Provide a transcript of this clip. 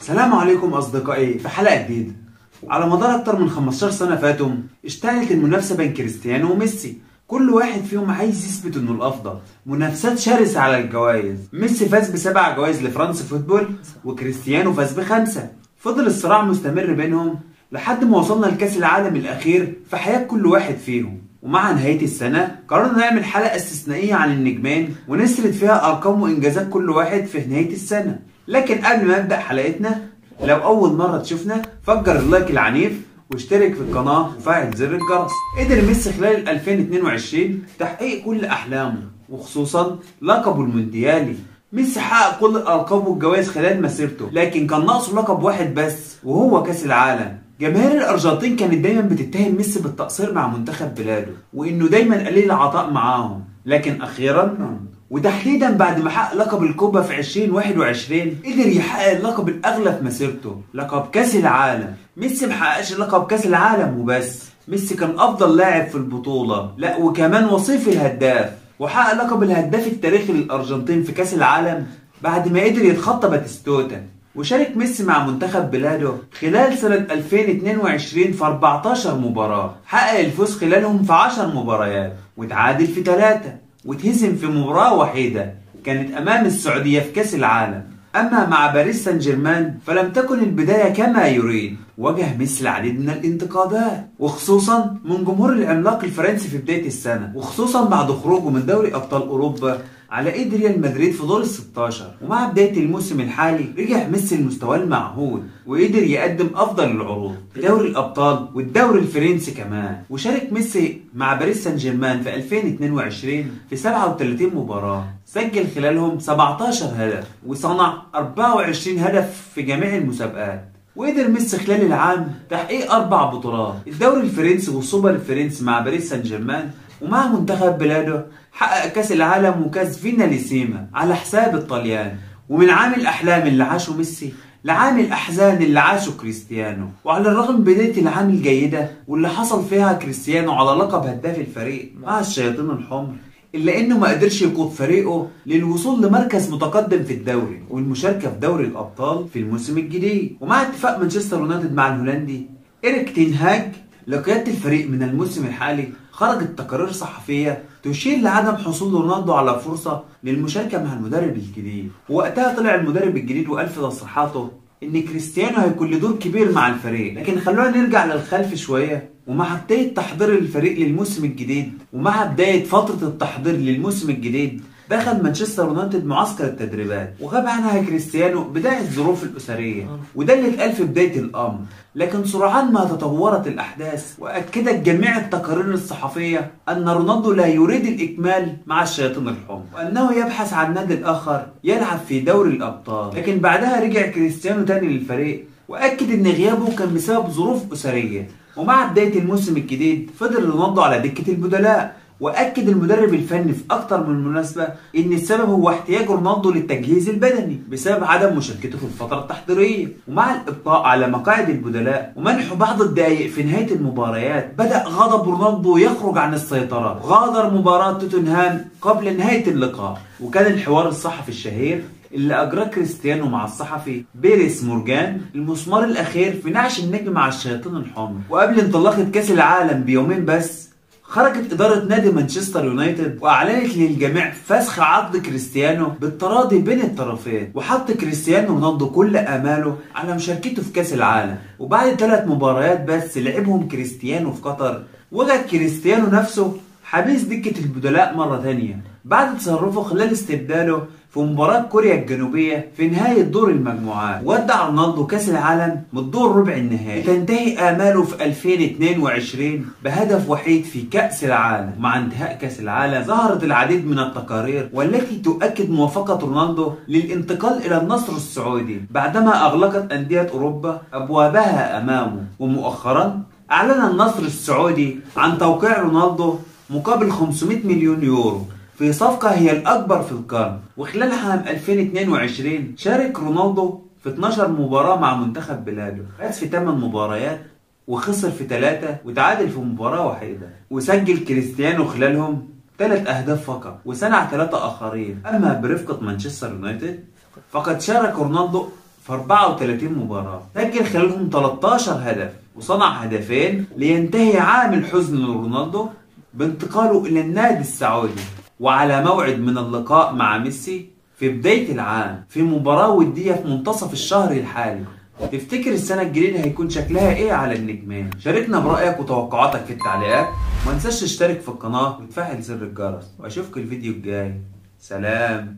السلام عليكم أصدقائي في حلقة جديدة. على مدار أكتر من 15 سنة فاتوا اشتعلت المنافسة بين كريستيانو وميسي، كل واحد فيهم عايز يثبت إنه الأفضل، منافسات شرسة على الجوائز. ميسي فاز ب7 جوائز لفرنسا فوتبول وكريستيانو فاز ب5. فضل الصراع مستمر بينهم لحد ما وصلنا لكأس العالم الأخير في حياة كل واحد فيهم. ومع نهاية السنة قررنا نعمل حلقة استثنائية عن النجمين ونسرد فيها أرقام وإنجازات كل واحد في نهاية السنة. لكن قبل ما نبدأ حلقتنا، لو أول مرة تشوفنا فجر اللايك العنيف واشترك في القناة وفعل زر الجرس. قدر ميسي خلال 2022 تحقيق كل أحلامه وخصوصا لقبه المونديالي. ميسي حقق كل الألقاب والجوائز خلال مسيرته، لكن كان ناقصه لقب واحد بس وهو كأس العالم. جماهير الأرجنتين كانت دايما بتتهم ميسي بالتقصير مع منتخب بلاده وإنه دايما قليل العطاء معاهم، لكن أخيرا وتحديدا بعد ما حقق لقب الكوبا في 2021 قدر يحقق اللقب الأغلى في مسيرته، لقب كأس العالم. ميسي محققش لقب كأس العالم وبس، ميسي كان أفضل لاعب في البطولة، لا وكمان وصيف الهداف، وحقق لقب الهداف التاريخي للأرجنتين في كأس العالم بعد ما قدر يتخطى باتيستوتا. وشارك ميسي مع منتخب بلاده خلال سنة 2022 في 14 مباراة، حقق الفوز خلالهم في 10 مباريات وتعادل في 3 وتهزم في مباراة وحيدة كانت أمام السعودية في كأس العالم. أما مع باريس سان جيرمان فلم تكن البداية كما يريد، واجه ميسي العديد من الانتقادات وخصوصا من جمهور العملاق الفرنسي في بداية السنة، وخصوصا بعد خروجه من دوري أبطال أوروبا على ايد ريال مدريد في دور ال16. ومع بداية الموسم الحالي رجع ميسي لمستواه المعهود وقدر يقدم افضل العروض في دوري الابطال والدوري الفرنسي كمان. وشارك ميسي مع باريس سان جيرمان في 2022 في 37 مباراة، سجل خلالهم 17 هدف وصنع 24 هدف في جميع المسابقات. وقدر ميسي خلال العام تحقيق 4 بطولات، الدوري الفرنسي والسوبر الفرنسي مع باريس سان جيرمان، ومع منتخب بلاده حقق كأس العالم وكأس فيناليسيما على حساب الطليان. ومن عام الأحلام اللي عاشه ميسي لعام الأحزان اللي عاشه كريستيانو. وعلى الرغم من بداية العام الجيدة واللي حصل فيها كريستيانو على لقب هداف الفريق مع الشياطين الحمر، إلا إنه ما قدرش يقود فريقه للوصول لمركز متقدم في الدوري والمشاركة في دوري الأبطال في الموسم الجديد. ومع اتفاق مانشستر يونايتد مع الهولندي إريك تين هاج لقيادة الفريق من الموسم الحالي، خرجت تقارير صحفية تشير لعدم حصول رونالدو على فرصة للمشاركة مع المدرب الجديد. ووقتها طلع المدرب الجديد وقال في تصريحاته إن كريستيانو هيكون له دور كبير مع الفريق. لكن خلونا نرجع للخلف شوية، ومع بداية تحضير الفريق للموسم الجديد ومع بداية فترة التحضير للموسم الجديد دخل مانشستر يونايتد معسكر التدريبات وغاب عنها كريستيانو بداية الظروف الأسرية، وده اللي اتقال في بداية الأمر. لكن سرعان ما تطورت الأحداث وأكدت جميع التقارير الصحفية أن رونالدو لا يريد الإكمال مع الشياطين الحمر وأنه يبحث عن نادي آخر يلعب في دوري الأبطال. لكن بعدها رجع كريستيانو تاني للفريق وأكد أن غيابه كان بسبب ظروف أسرية. ومع بداية الموسم الجديد فضل رونالدو على دكة البدلاء، واكد المدرب الفني في اكتر من مناسبه ان السبب هو احتياج رونالدو للتجهيز البدني بسبب عدم مشاركته في الفتره التحضيريه. ومع الابقاء على مقاعد البدلاء ومنحه بعض الدقائق في نهايه المباريات بدا غضب رونالدو يخرج عن السيطره، غادر مباراه توتنهام قبل نهايه اللقاء. وكان الحوار الصحفي الشهير اللي اجراه كريستيانو مع الصحفي بيريس مورجان المسمار الاخير في نعش النجم مع الشياطين الحمر. وقبل انطلاقه كاس العالم بيومين بس خرجت إدارة نادي مانشستر يونايتد وأعلنت للجميع فسخ عقد كريستيانو بالتراضي بين الطرفين، وحط كريستيانو رونالدو كل آماله على مشاركته في كأس العالم. وبعد 3 مباريات بس لعبهم كريستيانو في قطر وجد كريستيانو نفسه حبيس دكة البدلاء مرة تانية بعد تصرفه خلال استبداله في مباراة كوريا الجنوبية في نهاية دور المجموعات. ودع رونالدو كأس العالم من دور ربع النهائي، تنتهي آماله في 2022 بهدف وحيد في كأس العالم. مع انتهاء كأس العالم ظهرت العديد من التقارير والتي تؤكد موافقة رونالدو للانتقال إلى النصر السعودي بعدما أغلقت أندية أوروبا أبوابها أمامه. ومؤخرا أعلن النصر السعودي عن توقيع رونالدو مقابل 500 مليون يورو في صفقة هي الأكبر في القرن. وخلال عام 2022 شارك رونالدو في 12 مباراة مع منتخب بلاده، فاز في 8 مباريات وخسر في 3 وتعادل في مباراة وحيدة. وسجل كريستيانو خلالهم 3 أهداف فقط وصنع 3 آخرين. أما برفقة مانشستر يونايتد فقد شارك رونالدو في 34 مباراة، سجل خلالهم 13 هدف وصنع هدفين لينتهي عام الحزن لرونالدو بانتقاله إلى النادي السعودي. وعلى موعد من اللقاء مع ميسي في بداية العام في مباراة ودية في منتصف الشهر الحالي. تفتكر السنة الجديدة هيكون شكلها ايه على النجمين؟ شاركنا برأيك وتوقعاتك في التعليقات، وما تنساش تشترك في القناة وتفعل زر الجرس، واشوفك الفيديو الجاي. سلام.